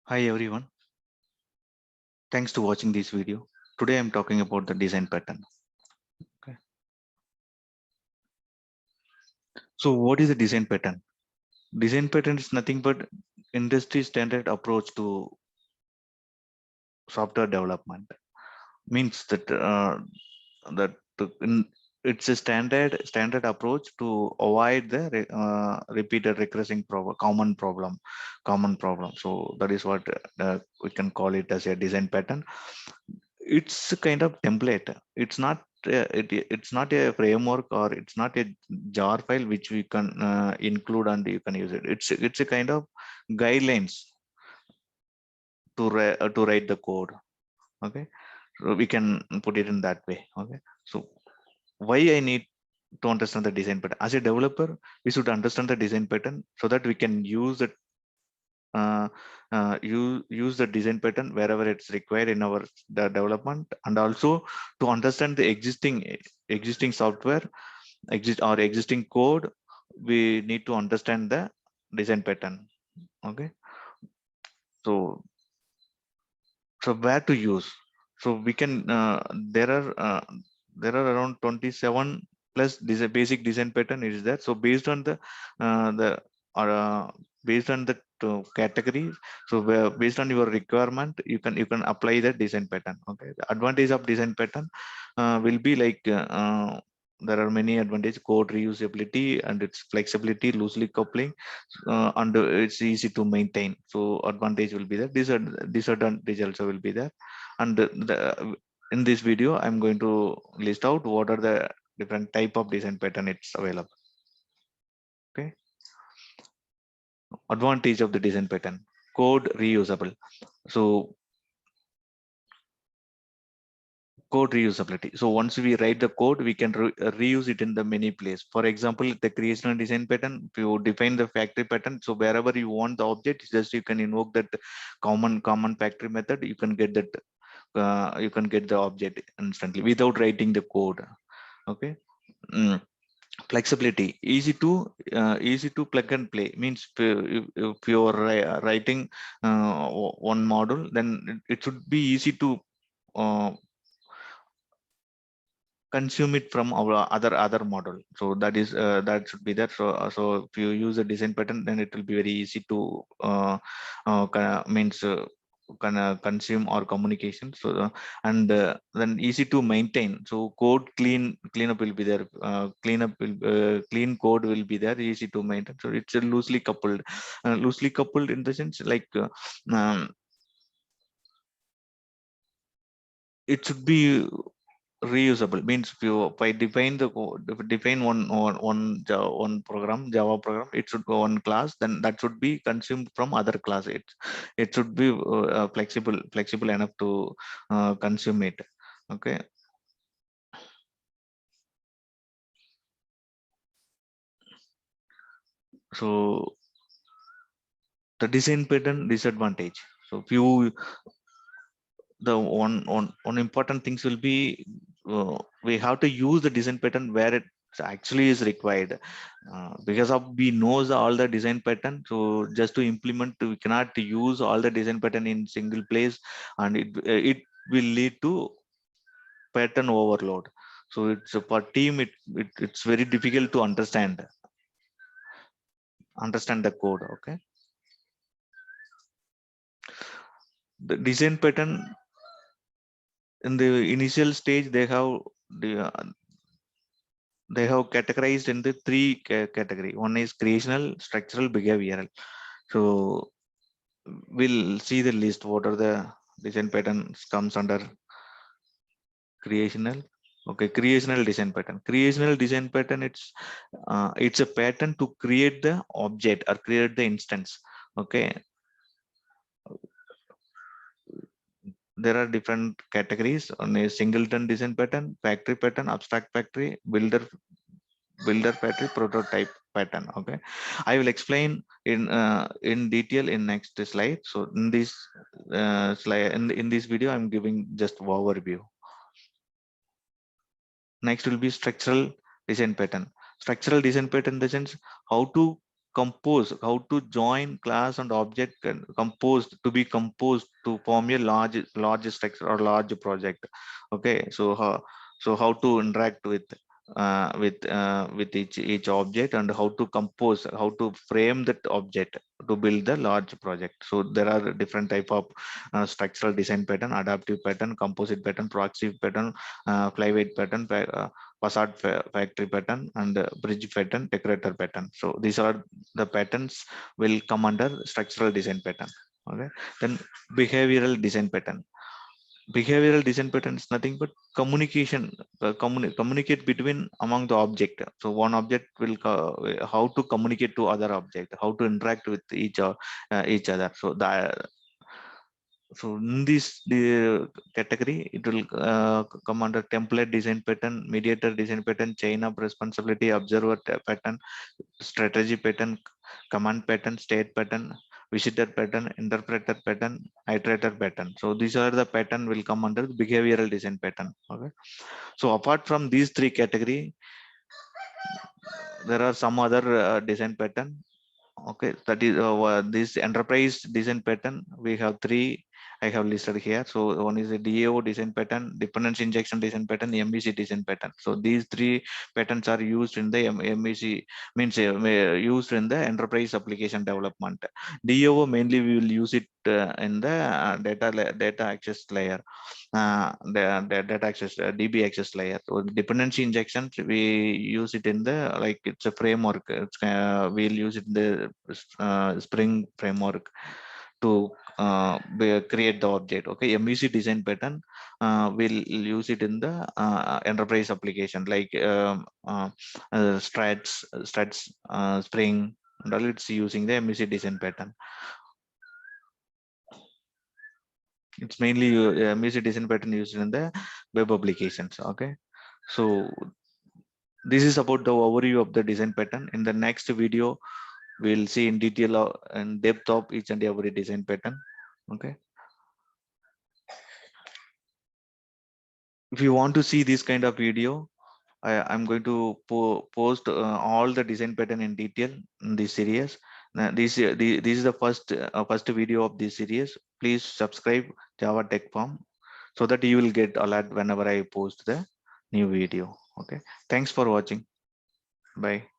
Hi everyone, thanks to watching this video. Today I'm talking about the design pattern. Okay. So what is a design pattern? Design pattern is nothing but industry standard approach to software development. Means that it's a standard approach to avoid the repeated recurring problem, common problem. So that is what we can call it as a design pattern. It's a kind of template. It's not it's not a framework, or it's not a jar file which we can include and you can use it. It's a kind of guidelines to write the code. Okay, so we can put it in that way. Okay, so why I need to understand the design pattern? As a developer, we should understand the design pattern so that we can use it, use the design pattern wherever it's required in our development, and also to understand the existing software, existing code. We need to understand the design pattern. Okay, so where to use? So we can there are around 27 plus basic design pattern is there. So based on the uh, based on the categories, so based on your requirement, you can apply the design pattern. Okay, the advantage of design pattern will be like there are many advantages: code reusability and its flexibility, loosely coupling, and it's easy to maintain. So advantage will be there, disadvantage also will be there. And in this video I'm going to list out what are the different type of design pattern it's available. Okay, advantage of the design pattern: code reusable. So code reusability. So once we write the code, we can reuse it in the many place. For example, the creation and design pattern, if you define the factory pattern, so wherever you want the object, just you can invoke that common factory method. You can get that you can get the object instantly without writing the code. Okay. Mm. Flexibility, easy to plug and play. Means if you're writing one model, then it should be easy to uh, consume it from our other model. So that is that should be there. So if you use a design pattern, then it will be very easy to means consume or communication. So and then easy to maintain. So code cleanup will be there. Clean code will be there, easy to maintain. So it's a loosely coupled in the sense like um, it should be reusable. Means if you if I define if I define one program, Java program, it should go one class, then that should be consumed from other class. It should be flexible enough to consume it. Okay, so the design pattern disadvantage. So few the one important things will be we have to use the design pattern where it actually is required, because of we knows all the design pattern. So just to implement, we cannot use all the design pattern in single place, and it will lead to pattern overload. So it's for team, it's very difficult to understand the code. Okay, the design pattern in the initial stage, the, they have categorized in the three category. One is creational, structural, behavioral. So we'll see the list. What are the design patterns comes under creational? Okay, creational design pattern. Creational design pattern, it's a pattern to create the object or create the instance. Okay, there are different categories on a singleton design pattern, factory pattern, abstract factory, builder factory, prototype pattern. Okay, I will explain in detail in next slide. So in this slide, in this video, I'm giving just overview. Next will be structural design pattern. Structural design pattern in the sense how to compose, how to join class and object and composed to be composed to form a large structure or large project. Okay, so how to interact with each object, and how to compose, how to frame that object to build the large project. So there are different type of structural design pattern: adaptive pattern, composite pattern, proxy pattern, flyweight pattern, facade factory pattern, and bridge pattern, decorator pattern. So these are the patterns will come under structural design pattern. Okay, then behavioral design pattern. Behavioral design pattern is nothing but communication, communicate between among the object. So one object will how to communicate to other object, how to interact with each other. So so in this the category, it will come under template design pattern, mediator design pattern, chain of responsibility, observer pattern, strategy pattern, command pattern, state pattern, visitor pattern, interpreter pattern, iterator pattern. So these are the pattern will come under the behavioral design pattern. Okay, so apart from these three category, there are some other design pattern. Okay, that is this enterprise design pattern. We have three I have listed here. So one is a DAO design pattern, dependency injection design pattern, MEC design pattern. So these three patterns are used in the MEC, means used in the enterprise application development. DAO mainly we will use it in the data access layer, the data access DB access layer. So dependency injections we use it in the, like, it's a framework. We'll use it in the Spring framework to create the object. Okay, MEC design pattern we'll use it in the enterprise application, like Struts, Spring, and all. It's using the MEC design pattern. It's mainly music design pattern used in the web applications. Okay, so this is about the overview of the design pattern. In the next video, we'll see in detail and depth of each and every design pattern. Okay, if you want to see this kind of video, I'm going to post all the design pattern in detail in this series. This is the first video of this series. Please subscribe Java Tech Farm so that you will get alert whenever I post the new video. Okay, thanks for watching. Bye.